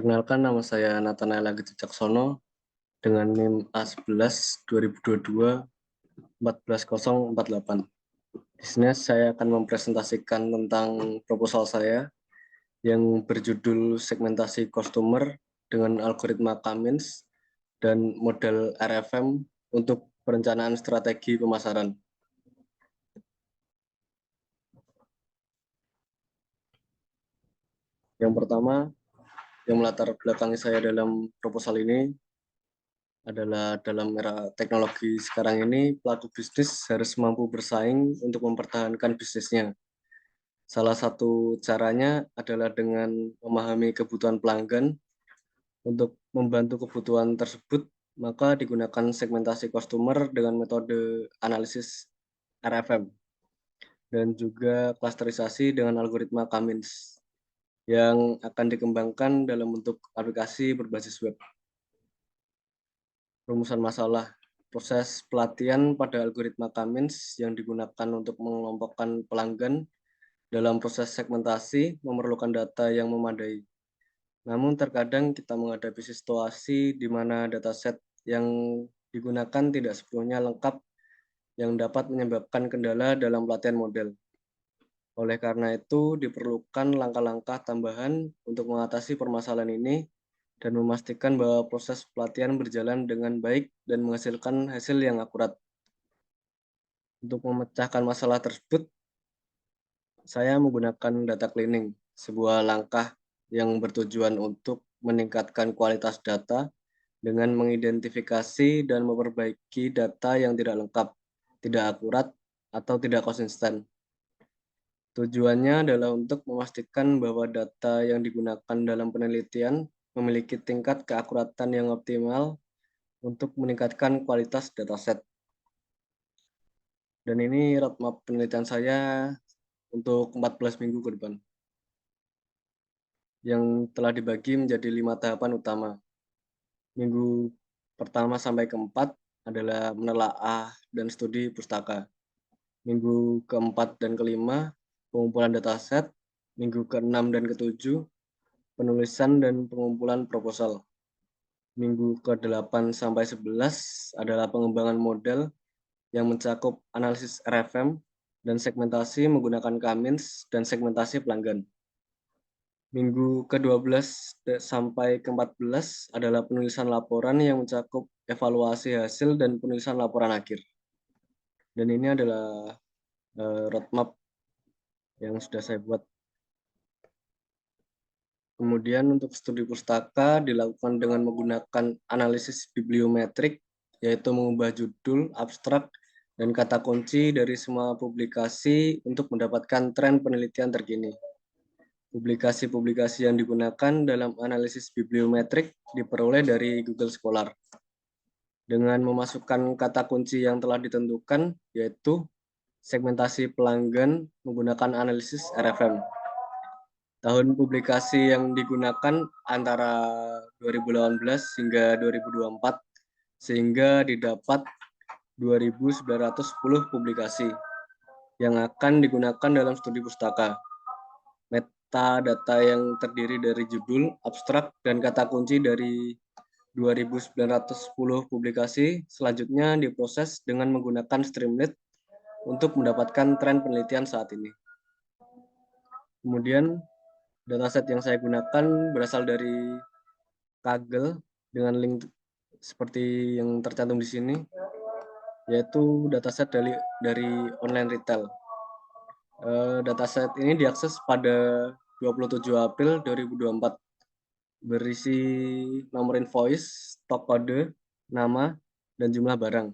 Perkenalkan, nama saya Nathanael Agit Wicaksono dengan NIM A11 2022 14.048. Di sini saya akan mempresentasikan tentang proposal saya yang berjudul segmentasi customer dengan algoritma Cummins dan model RFM untuk perencanaan strategi pemasaran. Yang pertama, yang melatar belakangi saya dalam proposal ini adalah dalam era teknologi sekarang ini, pelaku bisnis harus mampu bersaing untuk mempertahankan bisnisnya. Salah satu caranya adalah dengan memahami kebutuhan pelanggan. Untuk membantu kebutuhan tersebut, maka digunakan segmentasi customer dengan metode analisis RFM dan juga klasterisasi dengan algoritma Cummins yang akan dikembangkan dalam bentuk aplikasi berbasis web. Rumusan masalah. Proses pelatihan pada algoritma Cummins yang digunakan untuk mengelompokkan pelanggan dalam proses segmentasi memerlukan data yang memadai. Namun terkadang kita menghadapi situasi di mana dataset yang digunakan tidak sepenuhnya lengkap yang dapat menyebabkan kendala dalam pelatihan model. Oleh karena itu, diperlukan langkah-langkah tambahan untuk mengatasi permasalahan ini dan memastikan bahwa proses pelatihan berjalan dengan baik dan menghasilkan hasil yang akurat. Untuk memecahkan masalah tersebut, saya menggunakan data cleaning, sebuah langkah yang bertujuan untuk meningkatkan kualitas data dengan mengidentifikasi dan memperbaiki data yang tidak lengkap, tidak akurat, atau tidak konsisten. Tujuannya adalah untuk memastikan bahwa data yang digunakan dalam penelitian memiliki tingkat keakuratan yang optimal untuk meningkatkan kualitas dataset. Dan ini roadmap penelitian saya untuk 14 minggu ke depan, yang telah dibagi menjadi 5 tahapan utama. Minggu pertama sampai keempat adalah menelaah dan studi pustaka. Minggu keempat dan kelima, pengumpulan dataset. Minggu keenam dan ketujuh, penulisan dan pengumpulan proposal. Minggu ke-8 sampai 11 adalah pengembangan model yang mencakup analisis RFM dan segmentasi menggunakan Cummins dan segmentasi pelanggan. Minggu ke-12 sampai ke-14 adalah penulisan laporan yang mencakup evaluasi hasil dan penulisan laporan akhir. Dan ini adalah roadmap yang sudah saya buat. Kemudian untuk studi pustaka dilakukan dengan menggunakan analisis bibliometrik, yaitu mengubah judul, abstrak, dan kata kunci dari semua publikasi untuk mendapatkan tren penelitian terkini. Publikasi-publikasi yang digunakan dalam analisis bibliometrik diperoleh dari Google Scholar. Dengan memasukkan kata kunci yang telah ditentukan, yaitu segmentasi pelanggan menggunakan analisis RFM. Tahun publikasi yang digunakan antara 2018 hingga 2024, sehingga didapat 2.910 publikasi yang akan digunakan dalam studi pustaka. Metadata yang terdiri dari judul, abstrak, dan kata kunci dari 2.910 publikasi selanjutnya diproses dengan menggunakan Streamlit untuk mendapatkan tren penelitian saat ini. Kemudian dataset yang saya gunakan berasal dari Kaggle dengan link seperti yang tercantum di sini, yaitu dataset dari online retail. Dataset ini diakses pada 27 April 2024, berisi nomor invoice, stok kode, nama, dan jumlah barang,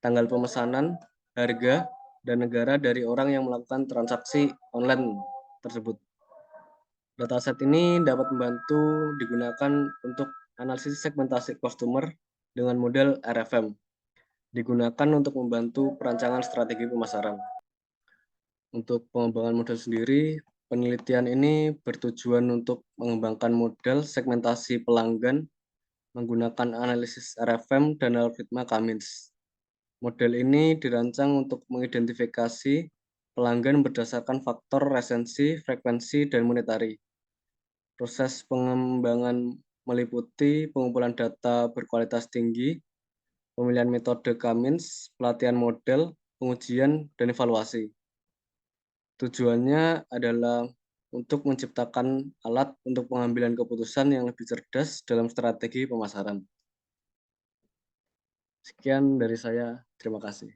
tanggal pemesanan, harga, dan negara dari orang yang melakukan transaksi online tersebut. Dataset ini dapat membantu digunakan untuk analisis segmentasi customer dengan model RFM, digunakan untuk membantu perancangan strategi pemasaran. Untuk pengembangan model sendiri, penelitian ini bertujuan untuk mengembangkan model segmentasi pelanggan menggunakan analisis RFM dan algoritma Cummins. Model ini dirancang untuk mengidentifikasi pelanggan berdasarkan faktor resensi, frekuensi, dan monetary. Proses pengembangan meliputi pengumpulan data berkualitas tinggi, pemilihan metode Cummins, pelatihan model, pengujian, dan evaluasi. Tujuannya adalah untuk menciptakan alat untuk pengambilan keputusan yang lebih cerdas dalam strategi pemasaran. Sekian dari saya, terima kasih.